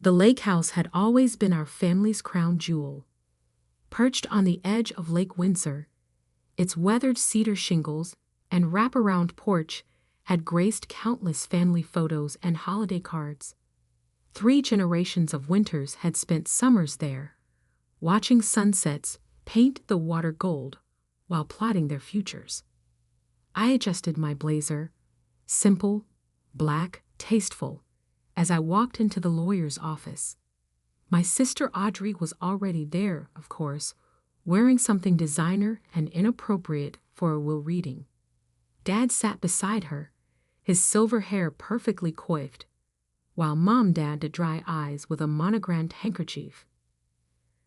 The lake house had always been our family's crown jewel. Perched on the edge of Lake Windsor, its weathered cedar shingles and wraparound porch had graced countless family photos and holiday cards. 3 generations of Winters had spent summers there, watching sunsets paint the water gold while plotting their futures. I adjusted my blazer, simple, black, tasteful, as I walked into the lawyer's office. My sister Audrey was already there, of course, wearing something designer and inappropriate for a will reading. Dad sat beside her, his silver hair perfectly coiffed, while Mom dabbed dry eyes with a monogrammed handkerchief.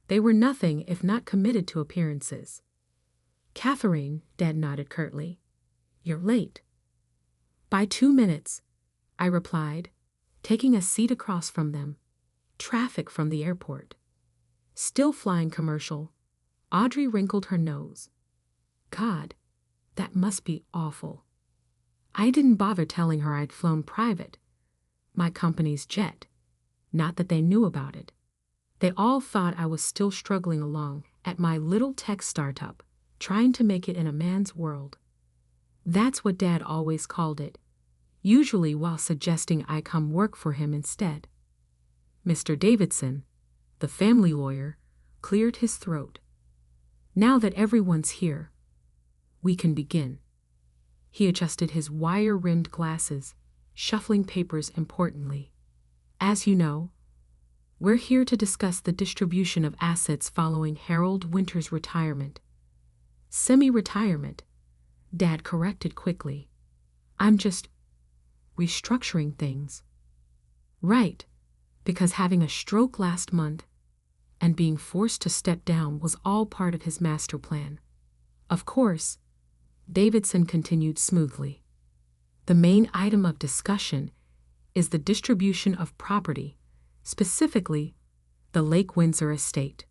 They were nothing if not committed to appearances. "Catherine," Dad nodded curtly, "you're late." "By 2 minutes," I replied, taking a seat across from them. Traffic from the airport. Still flying commercial. Audrey wrinkled her nose. God, that must be awful. I didn't bother telling her I'd flown private, my company's jet. Not that they knew about it. They all thought I was still struggling along at my little tech startup, trying to make it in a man's world. That's what Dad always called it, usually while suggesting I come work for him instead. Mr. Davidson, the family lawyer, cleared his throat. "Now that everyone's here, we can begin." He adjusted his wire-rimmed glasses, shuffling papers importantly. "As you know, we're here to discuss the distribution of assets following Harold Winter's retirement." "Semi-retirement," Dad corrected quickly. "I'm just restructuring things." "Right, because having a stroke last month and being forced to step down was all part of his master plan. Of course," Davidson continued smoothly, "the main item of discussion is the distribution of property, specifically the Lake Windsor estate."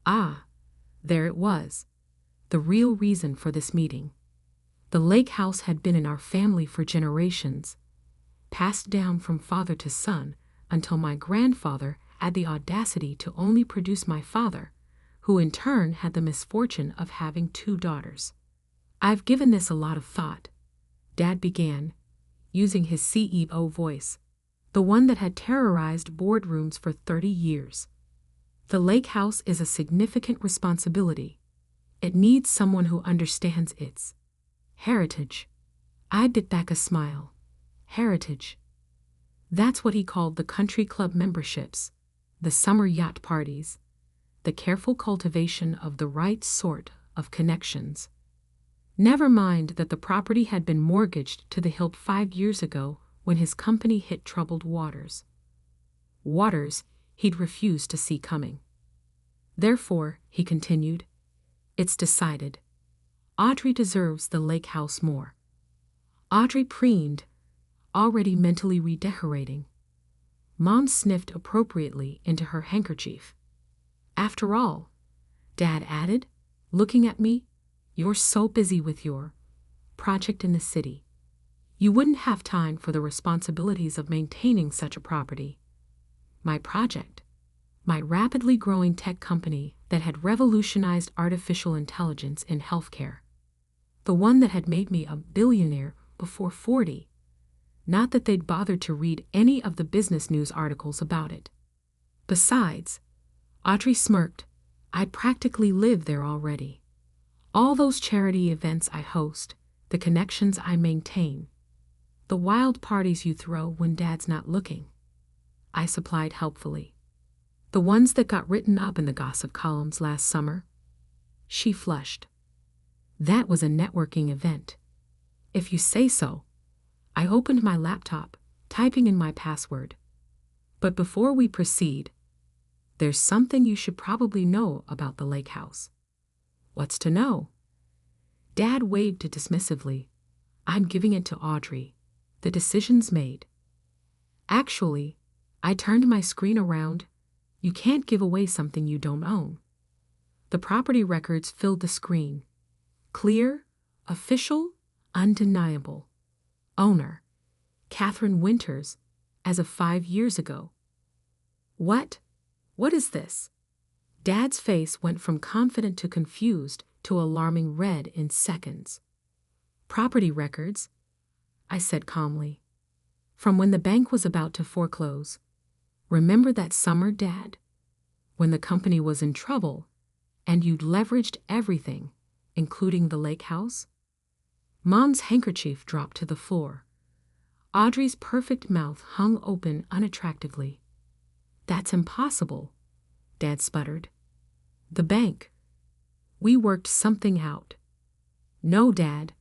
Ah, there it was, the real reason for this meeting. The lake house had been in our family for generations, passed down from father to son until my grandfather had the audacity to only produce my father, who in turn had the misfortune of having 2 daughters. "I've given this a lot of thought," Dad began, using his CEO voice, the one that had terrorized boardrooms for 30 years. "The lake house is a significant responsibility. It needs someone who understands its heritage." I bit back a smile. Heritage. That's what he called the country club memberships, the summer yacht parties, the careful cultivation of the right sort of connections. Never mind that the property had been mortgaged to the hilt 5 years ago when his company hit troubled waters. Waters he'd refused to see coming. "Therefore," he continued, "it's decided. Audrey deserves the lake house more." Audrey preened, already mentally redecorating. Mom sniffed appropriately into her handkerchief. "After all," Dad added, looking at me, "you're so busy with your project in the city. You wouldn't have time for the responsibilities of maintaining such a property." My project, my rapidly growing tech company that had revolutionized artificial intelligence in healthcare. The one that had made me a billionaire before 40. Not that they'd bothered to read any of the business news articles about it. Besides, Audrey smirked, I'd practically live there already. All those charity events I host, the connections I maintain, the wild parties you throw when Dad's not looking, I supplied helpfully. The ones that got written up in the gossip columns last summer. She flushed. That was a networking event. If you say so. I opened my laptop, typing in my password. But before we proceed, there's something you should probably know about the lake house. What's to know? Dad waved it dismissively. I'm giving it to Audrey. The decision's made. Actually, I turned my screen around. You can't give away something you don't own. The property records filled the screen. Clear, official, undeniable. Owner, Catherine Winters, as of 5 years ago. What? What is this? Dad's face went from confident to confused to alarming red in seconds. Property records, I said calmly. From when the bank was about to foreclose. Remember that summer, Dad? When the company was in trouble and you'd leveraged everything, including the lake house? Mom's handkerchief dropped to the floor. Audrey's perfect mouth hung open unattractively. That's impossible, Dad sputtered. The bank. We worked something out. No, Dad.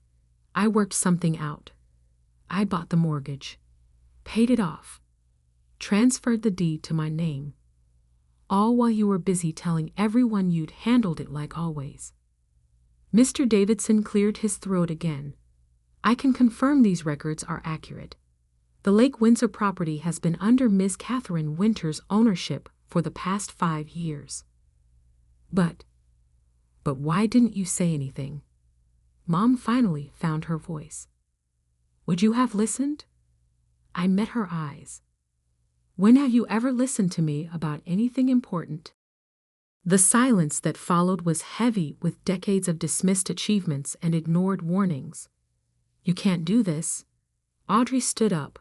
I worked something out. I bought the mortgage, paid it off, transferred the deed to my name, all while you were busy telling everyone you'd handled it like always. Mr. Davidson cleared his throat again. I can confirm these records are accurate. The Lake Windsor property has been under Miss Catherine Winter's ownership for the past 5 years. But why didn't you say anything? Mom finally found her voice. Would you have listened? I met her eyes. When have you ever listened to me about anything important? The silence that followed was heavy with decades of dismissed achievements and ignored warnings. You can't do this. Audrey stood up,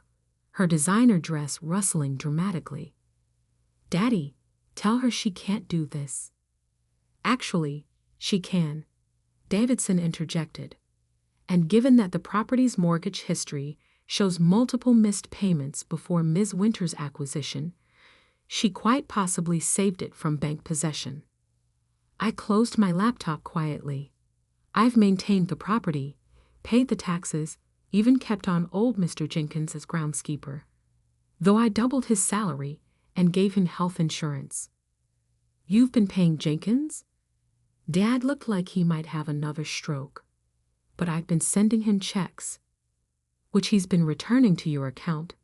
her designer dress rustling dramatically. Daddy, tell her she can't do this. Actually, she can, Davidson interjected. And given that the property's mortgage history shows multiple missed payments before Ms. Winter's acquisition, she quite possibly saved it from bank possession. I closed my laptop quietly. I've maintained the property, paid the taxes, even kept on old Mr. Jenkins as groundskeeper. Though I doubled his salary and gave him health insurance. You've been paying Jenkins? Dad looked like he might have another stroke. But I've been sending him checks, which he's been returning to your account.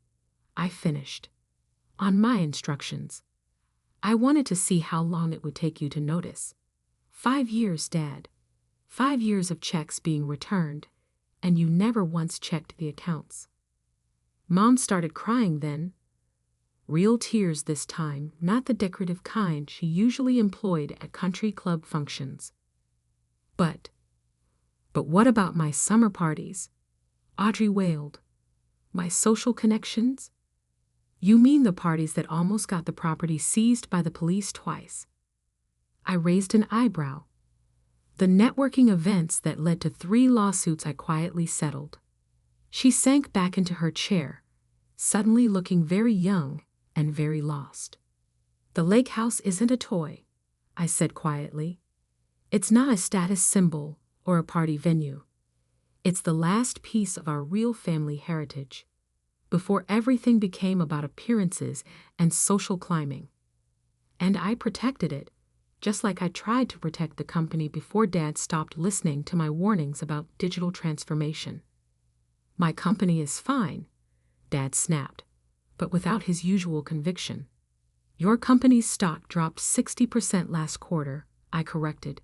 I finished. On my instructions. I wanted to see how long it would take you to notice. 5 years, Dad. 5 years of checks being returned, and you never once checked the accounts. Mom started crying then. Real tears this time, not the decorative kind she usually employed at country club functions. But what about my summer parties? Audrey wailed. My social connections? You mean the parties that almost got the property seized by the police twice? I raised an eyebrow. The networking events that led to 3 lawsuits I quietly settled. She sank back into her chair, suddenly looking very young and very lost. The lake house isn't a toy, I said quietly. It's not a status symbol or a party venue. It's the last piece of our real family heritage, before everything became about appearances and social climbing. And I protected it, just like I tried to protect the company before Dad stopped listening to my warnings about digital transformation. My company is fine, Dad snapped, but without his usual conviction. Your company's stock dropped 60% last quarter, I corrected.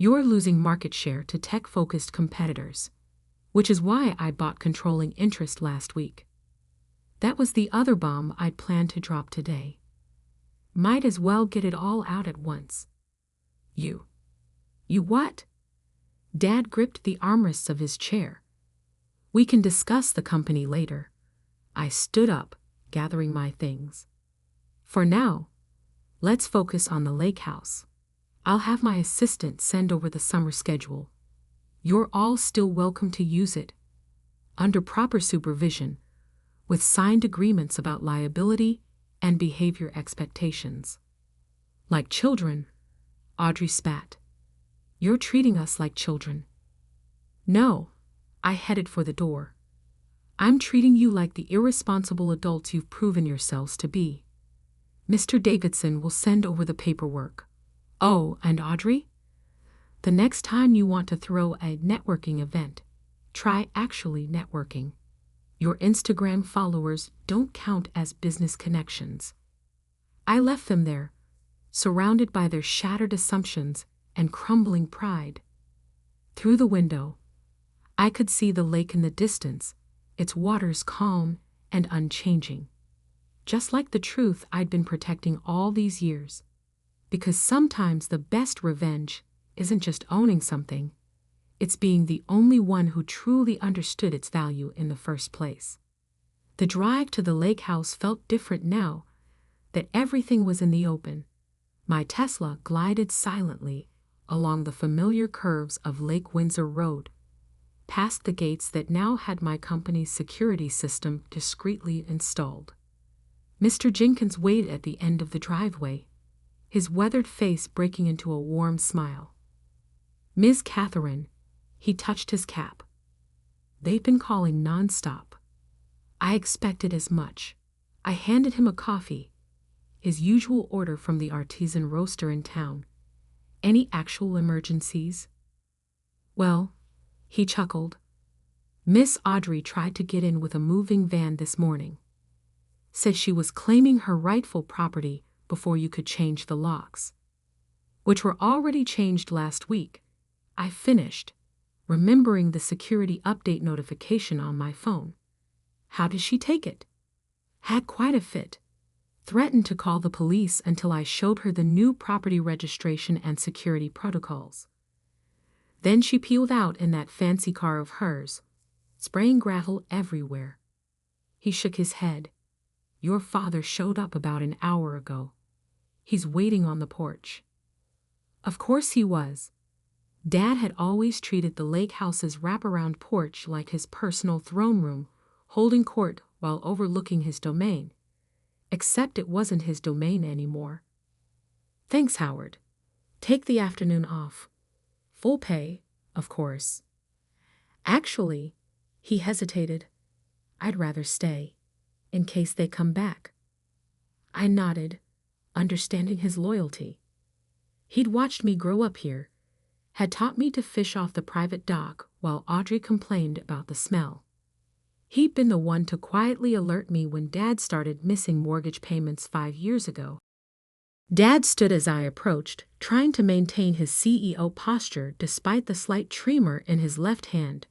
You're losing market share to tech-focused competitors, which is why I bought controlling interest last week. That was the other bomb I'd planned to drop today. Might as well get it all out at once. You what? Dad gripped the armrests of his chair. We can discuss the company later. I stood up, gathering my things. For now, let's focus on the lake house. I'll have my assistant send over the summer schedule. You're all still welcome to use it, under proper supervision, with signed agreements about liability and behavior expectations. Like children, Audrey spat. You're treating us like children. No, I headed for the door. I'm treating you like the irresponsible adults you've proven yourselves to be. Mr. Davidson will send over the paperwork. Oh, and Audrey? The next time you want to throw a networking event, try actually networking. Your Instagram followers don't count as business connections. I left them there, surrounded by their shattered assumptions and crumbling pride. Through the window, I could see the lake in the distance, its waters calm and unchanging. just like the truth I'd been protecting all these years. Because sometimes the best revenge isn't just owning something, it's being the only one who truly understood its value in the first place. The drive to the lake house felt different now that everything was in the open. My Tesla glided silently along the familiar curves of Lake Windsor Road, past the gates that now had my company's security system discreetly installed. Mr. Jenkins waited at the end of the driveway, his weathered face breaking into a warm smile. "Ms. Catherine," he touched his cap. "They've been calling non-stop." I expected as much. I handed him a coffee, his usual order from the artisan roaster in town. "Any actual emergencies?" "Well," he chuckled, "Miss Audrey tried to get in with a moving van this morning. Said she was claiming her rightful property before you could change the locks." "Which were already changed last week," I finished, remembering the security update notification on my phone. "How did she take it?" "Had quite a fit. Threatened to call the police until I showed her the new property registration and security protocols. Then she peeled out in that fancy car of hers, spraying gravel everywhere." He shook his head. "Your father showed up about an hour ago. He's waiting on the porch." Of course he was. Dad had always treated the lake house's wraparound porch like his personal throne room, holding court while overlooking his domain. Except it wasn't his domain anymore. "Thanks, Howard. Take the afternoon off. Full pay, of course." "Actually," he hesitated, "I'd rather stay, in case they come back." I nodded, understanding his loyalty. He'd watched me grow up here, had taught me to fish off the private dock while Audrey complained about the smell. He'd been the one to quietly alert me when Dad started missing mortgage payments 5 years ago. Dad stood as I approached, trying to maintain his CEO posture despite the slight tremor in his left hand,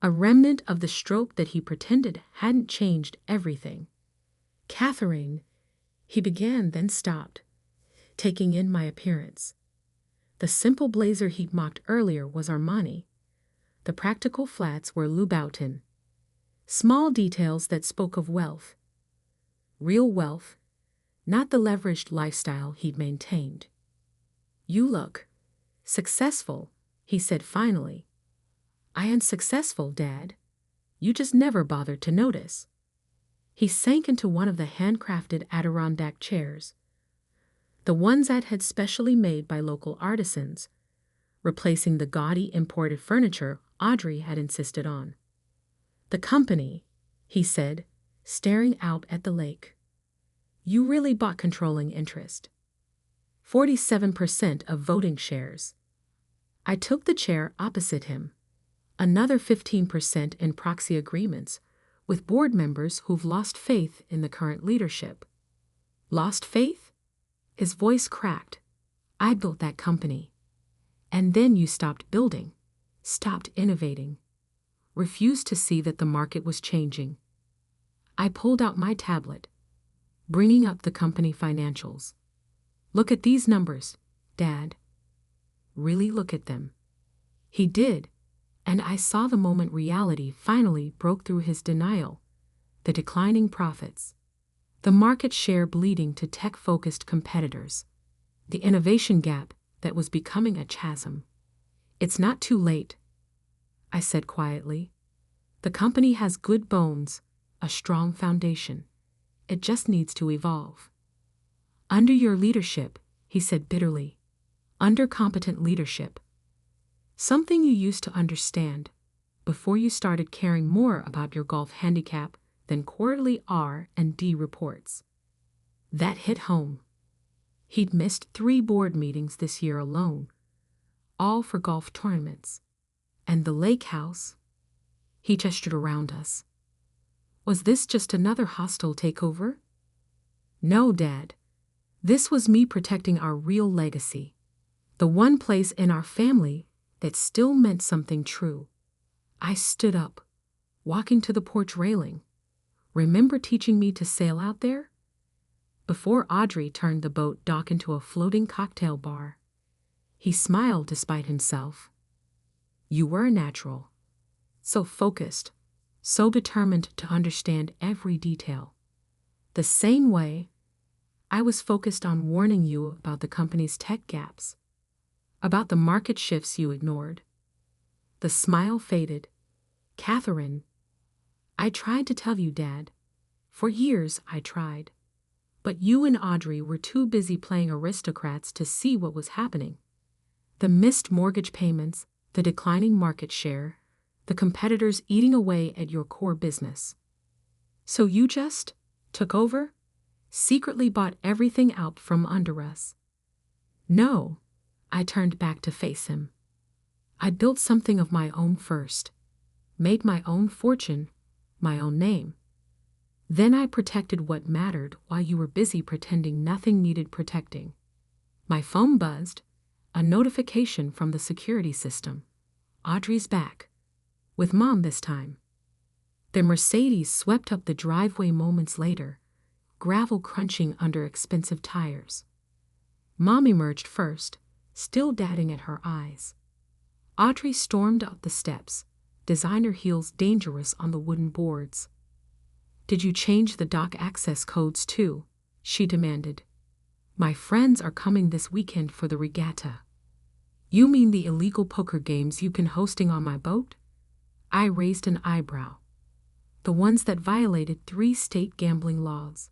a remnant of the stroke that he pretended hadn't changed everything. "Catherine," he began, then stopped, taking in my appearance. The simple blazer he'd mocked earlier was Armani. The practical flats were Louboutin. Small details that spoke of wealth. Real wealth, not the leveraged lifestyle he'd maintained. "You look successful," he said finally. "I am successful, Dad. You just never bothered to notice." He sank into one of the handcrafted Adirondack chairs, the ones I'd had specially made by local artisans, replacing the gaudy imported furniture Audrey had insisted on. "The company," he said, staring out at the lake. "You really bought controlling interest. 47% of voting shares." I took the chair opposite him. "Another 15% in proxy agreements with board members who've lost faith in the current leadership." "Lost faith?" His voice cracked. "I built that company. And then you stopped building, stopped innovating, refused to see that the market was changing." I pulled out my tablet, bringing up the company financials. "Look at these numbers, Dad." "Really look at them." He did, and I saw the moment reality finally broke through his denial. The declining profits, the market share bleeding to tech-focused competitors, the innovation gap that was becoming a chasm. "It's not too late," I said quietly. "The company has good bones, a strong foundation. It just needs to evolve." "Under your leadership," he said bitterly. "Under competent leadership. Something you used to understand before you started caring more about your golf handicap than quarterly R&D reports." That hit home. He'd missed 3 board meetings this year alone, all for golf tournaments. And the lake house, he gestured around us. Was this just another hostile takeover? No, Dad. This was me protecting our real legacy. The one place in our family that still meant something true. I stood up, walking to the porch railing, Remember teaching me to sail out there? Before Audrey turned the boat dock into a floating cocktail bar, he smiled despite himself. You were a natural. So focused, so determined to understand every detail. The same way I was focused on warning you about the company's tech gaps, about the market shifts you ignored. The smile faded. Catherine, I tried to tell you, Dad. For years I tried. But you and Audrey were too busy playing aristocrats to see what was happening. The missed mortgage payments, the declining market share, the competitors eating away at your core business. So you just took over? Secretly bought everything out from under us? No, I turned back to face him. I built something of my own first, made my own fortune, my own name. Then I protected what mattered while you were busy pretending nothing needed protecting. My phone buzzed, a notification from the security system. Audrey's back. With Mom this time. The Mercedes swept up the driveway moments later, gravel crunching under expensive tires. Mom emerged first, still dadding at her eyes. Audrey stormed up the steps, designer heels dangerous on the wooden boards. Did you change the dock access codes too? She demanded. My friends are coming this weekend for the regatta. You mean the illegal poker games you've been hosting on my boat? I raised an eyebrow. The ones that violated 3 state gambling laws.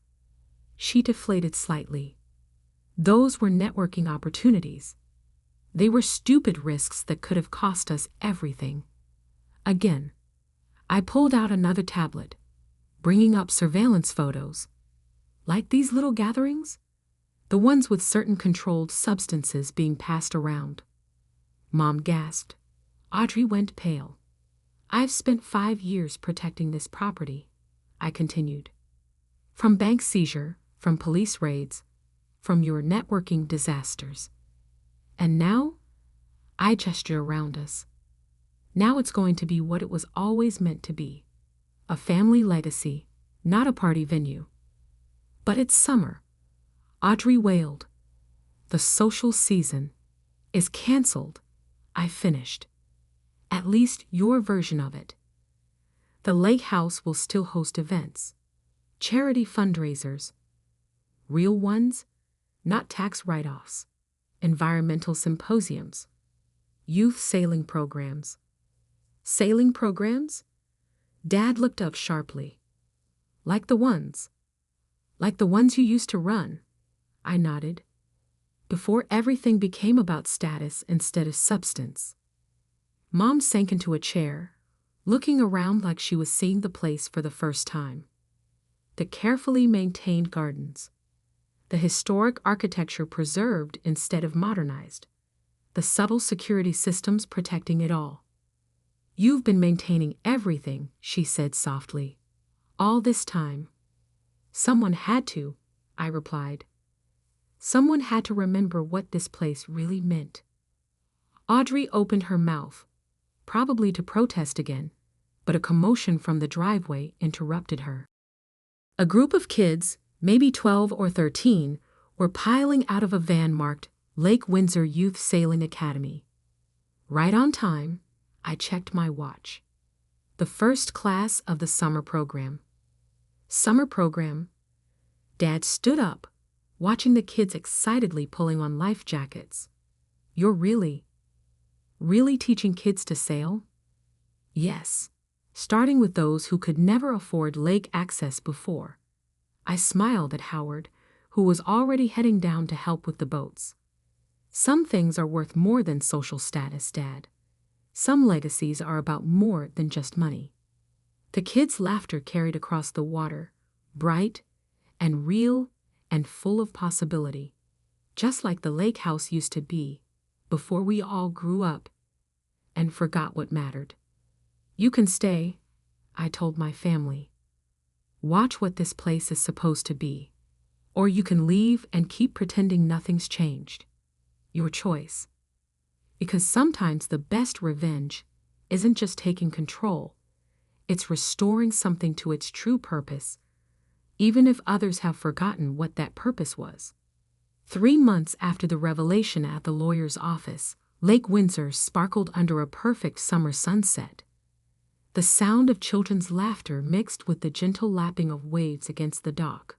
She deflated slightly. Those were networking opportunities. They were stupid risks that could have cost us everything. Again, I pulled out another tablet, bringing up surveillance photos. Like these little gatherings? The ones with certain controlled substances being passed around. Mom gasped. Audrey went pale. I've spent 5 years protecting this property, I continued. From bank seizure, from police raids, from your networking disasters. And now, I gesture around us. Now it's going to be what it was always meant to be. A family legacy, not a party venue. But it's summer. Audrey wailed. The social season is canceled, I finished. At least your version of it. The lake house will still host events. Charity fundraisers. Real ones, not tax write-offs. Environmental symposiums. Youth sailing programs. Sailing programs? Dad looked up sharply. Like the ones you used to run. I nodded. Before everything became about status instead of substance. Mom sank into a chair, looking around like she was seeing the place for the first time. The carefully maintained gardens. The historic architecture preserved instead of modernized. The subtle security systems protecting it all. You've been maintaining everything, she said softly. All this time. Someone had to, I replied. Someone had to remember what this place really meant. Audrey opened her mouth, probably to protest again, but a commotion from the driveway interrupted her. A group of kids, maybe 12 or 13, were piling out of a van marked Lake Windsor Youth Sailing Academy. Right on time, I checked my watch. The first class of the summer program. Summer program? Dad stood up, watching the kids excitedly pulling on life jackets. You're really teaching kids to sail? Yes, starting with those who could never afford lake access before. I smiled at Howard, who was already heading down to help with the boats. Some things are worth more than social status, Dad. Some legacies are about more than just money. The kids' laughter carried across the water, bright and real and full of possibility, just like the lake house used to be, before we all grew up and forgot what mattered. You can stay, I told my family. Watch what this place is supposed to be. Or you can leave and keep pretending nothing's changed. Your choice. Because sometimes the best revenge isn't just taking control, It's restoring something to its true purpose, even if others have forgotten what that purpose was. 3 months after the revelation at the lawyer's office, Lake Windsor sparkled under a perfect summer sunset. The sound of children's laughter mixed with the gentle lapping of waves against the dock,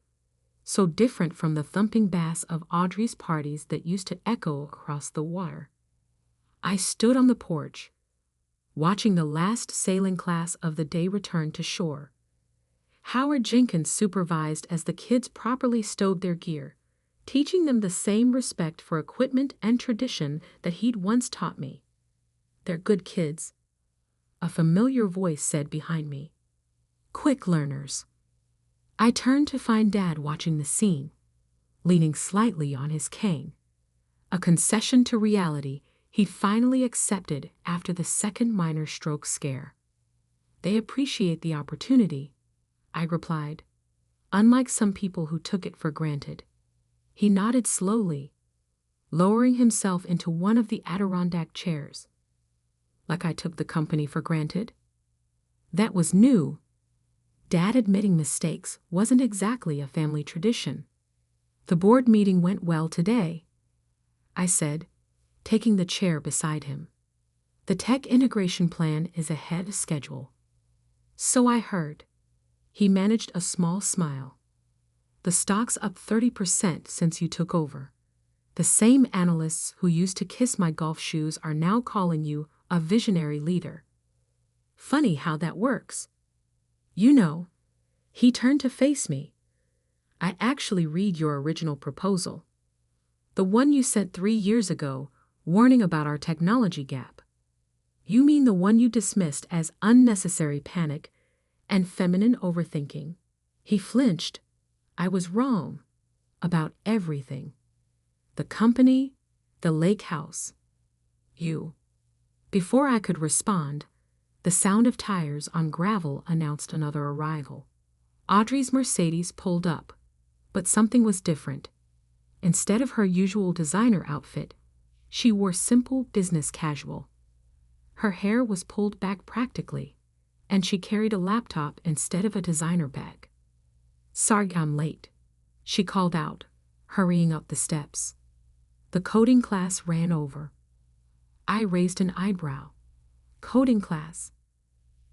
so different from the thumping bass of Audrey's parties that used to echo across the water. I stood on the porch, watching the last sailing class of the day return to shore. Howard Jenkins supervised as the kids properly stowed their gear, teaching them the same respect for equipment and tradition that he'd once taught me. "They're good kids," a familiar voice said behind me. "Quick learners." I turned to find Dad watching the scene, leaning slightly on his cane, a concession to reality he'd finally accepted after the second minor stroke scare. "They appreciate the opportunity," I replied, "unlike some people who took it for granted." He nodded slowly, lowering himself into one of the Adirondack chairs. "Like I took the company for granted?" That was new. Dad admitting mistakes wasn't exactly a family tradition. "The board meeting went well today," I said, taking the chair beside him. "The tech integration plan is ahead of schedule." "So I heard." He managed a small smile. "The stock's up 30% since you took over. The same analysts who used to kiss my golf shoes are now calling you a visionary leader." "Funny how that works." "You know," he turned to face me, "I actually read your original proposal. The one you sent 3 years ago, warning about our technology gap." "You mean the one you dismissed as unnecessary panic and feminine overthinking?" He flinched. "I was wrong. About everything. The company, the lake house. You." Before I could respond, the sound of tires on gravel announced another arrival. Audrey's Mercedes pulled up, but something was different. Instead of her usual designer outfit, she wore simple business casual. Her hair was pulled back practically, and she carried a laptop instead of a designer bag. "Sorry I'm late," she called out, hurrying up the steps. "The coding class ran over." I raised an eyebrow. "Coding class?"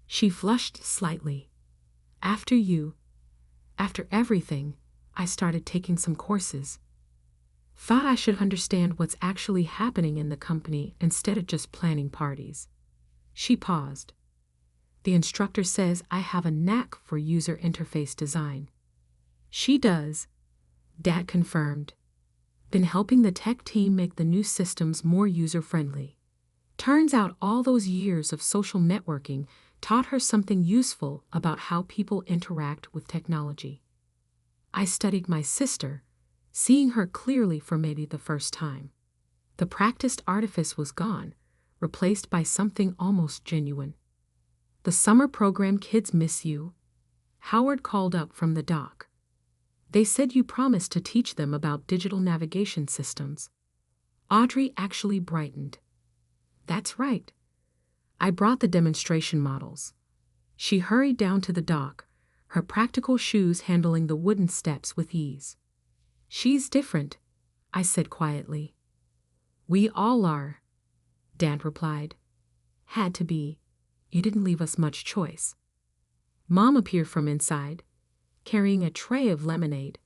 She flushed slightly. "After you, after everything, I started taking some courses. Thought I should understand what's actually happening in the company instead of just planning parties." She paused. "The instructor says I have a knack for user interface design." "She does," Dad confirmed. "Been helping the tech team make the new systems more user-friendly. Turns out all those years of social networking taught her something useful about how people interact with technology." I studied my sister, seeing her clearly for maybe the first time. The practiced artifice was gone, replaced by something almost genuine. "The summer program kids miss you," Howard called up from the dock. "They said you promised to teach them about digital navigation systems." Audrey actually brightened. "That's right. I brought the demonstration models." She hurried down to the dock, her practical shoes handling the wooden steps with ease. "She's different," I said quietly. "We all are," Dan replied. "Had to be. You didn't leave us much choice." Mom appeared from inside, carrying a tray of lemonade,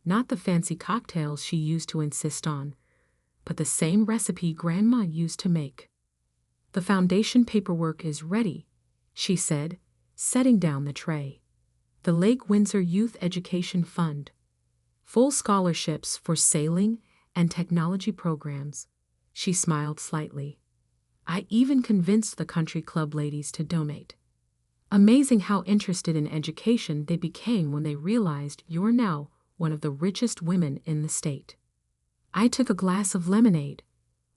not the fancy cocktails she used to insist on, but the same recipe Grandma used to make. "The foundation paperwork is ready," she said, setting down the tray. "The Lake Windsor Youth Education Fund. Full scholarships for sailing and technology programs." She smiled slightly. "I even convinced the country club ladies to donate." Amazing how interested in education they became when they realized you're now one of the richest women in the state. I took a glass of lemonade,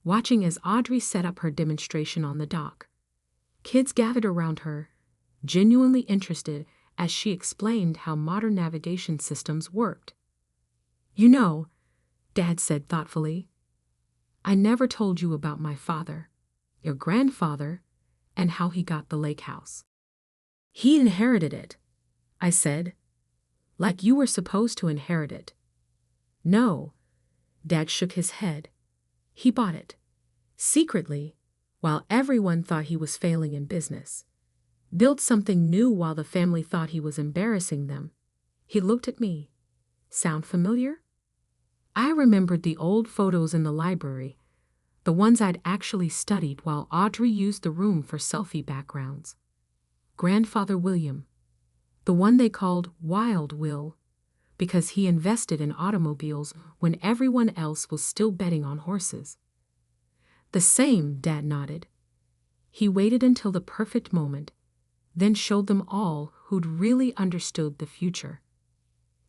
watching as Audrey set up her demonstration on the dock. Kids gathered around her, genuinely interested as she explained how modern navigation systems worked. "You know," Dad said thoughtfully, "I never told you about my father, your grandfather, and how he got the lake house." He inherited it, I said. Like you were supposed to inherit it. No, Dad shook his head. He bought it. Secretly, while everyone thought he was failing in business. Built something new while the family thought he was embarrassing them. He looked at me. Sound familiar? I remembered the old photos in the library, the ones I'd actually studied while Audrey used the room for selfie backgrounds. Grandfather William, the one they called Wild Will, because he invested in automobiles when everyone else was still betting on horses. The same, Dad nodded. He waited until the perfect moment, then showed them all who'd really understood the future.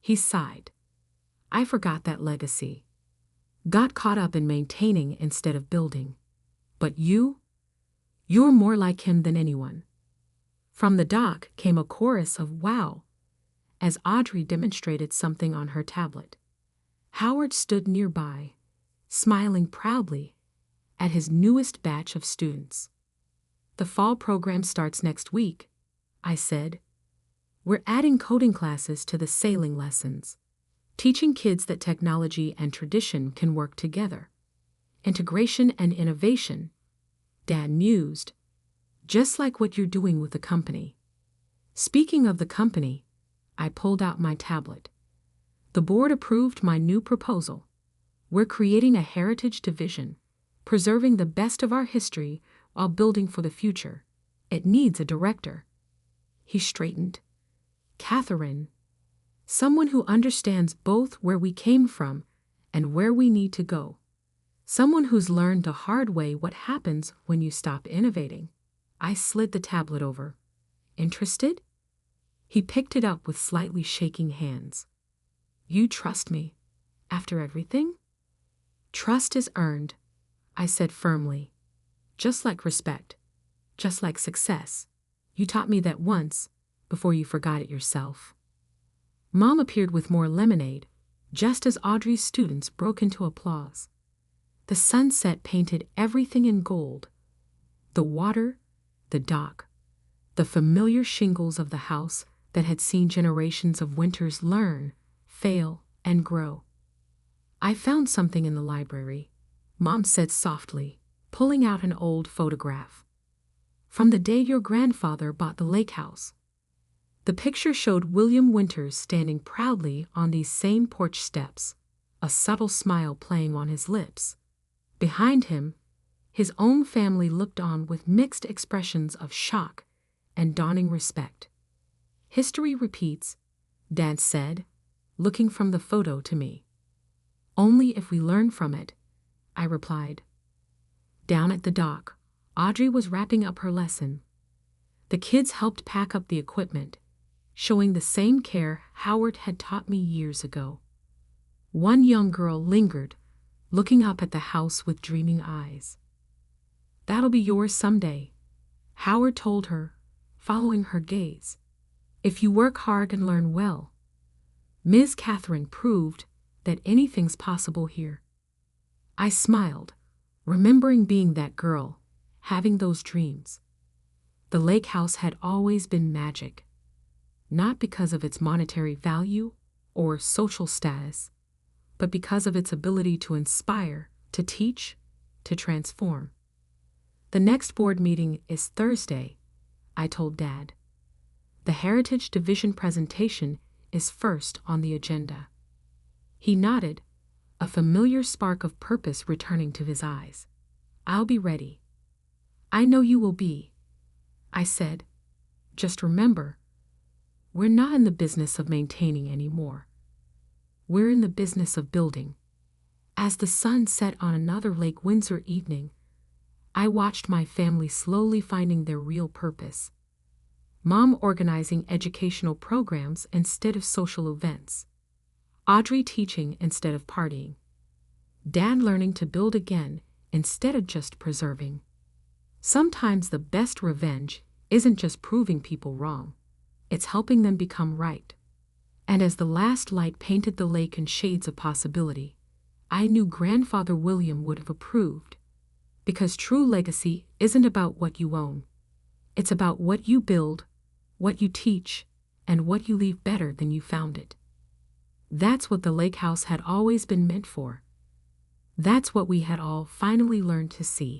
He sighed. I forgot that legacy. Got caught up in maintaining instead of building. But you're more like him than anyone. From the dock came a chorus of wow, as Audrey demonstrated something on her tablet. Howard stood nearby, smiling proudly at his newest batch of students. The fall program starts next week, I said. We're adding coding classes to the sailing lessons, teaching kids that technology and tradition can work together. Integration and innovation, Dad mused, just like what you're doing with the company. Speaking of the company, I pulled out my tablet. The board approved my new proposal. We're creating a heritage division, preserving the best of our history while building for the future. It needs a director. He straightened. Catherine, someone who understands both where we came from and where we need to go. Someone who's learned the hard way what happens when you stop innovating. I slid the tablet over. Interested? He picked it up with slightly shaking hands. You trust me, after everything? Trust is earned, I said firmly. Just like respect, just like success. You taught me that once, before you forgot it yourself. Mom appeared with more lemonade, just as Audrey's students broke into applause. The sunset painted everything in gold. The water, the dock, the familiar shingles of the house that had seen generations of winters learn, fail, and grow. I found something in the library, Mom said softly, pulling out an old photograph. From the day your grandfather bought the lake house. The picture showed William Winters standing proudly on these same porch steps, a subtle smile playing on his lips. Behind him, his own family looked on with mixed expressions of shock and dawning respect. History repeats, Dad said, looking from the photo to me. Only if we learn from it, I replied. Down at the dock, Audrey was wrapping up her lesson. The kids helped pack up the equipment, showing the same care Howard had taught me years ago. One young girl lingered, looking up at the house with dreaming eyes. That'll be yours someday, Howard told her, following her gaze. If you work hard and learn well. Ms. Catherine proved that anything's possible here. I smiled, remembering being that girl, having those dreams. The lake house had always been magic, not because of its monetary value or social status, but because of its ability to inspire, to teach, to transform. The next board meeting is Thursday, I told Dad. The Heritage Division presentation is first on the agenda. He nodded, a familiar spark of purpose returning to his eyes. I'll be ready. I know you will be, I said. Just remember, we're not in the business of maintaining anymore. We're in the business of building. As the sun set on another Lake Windsor evening, I watched my family slowly finding their real purpose. Mom organizing educational programs instead of social events. Audrey teaching instead of partying. Dad learning to build again instead of just preserving. Sometimes the best revenge isn't just proving people wrong. It's helping them become right. And as the last light painted the lake in shades of possibility, I knew Grandfather William would have approved. Because true legacy isn't about what you own. It's about what you build, what you teach, and what you leave better than you found it. That's what the lake house had always been meant for. That's what we had all finally learned to see.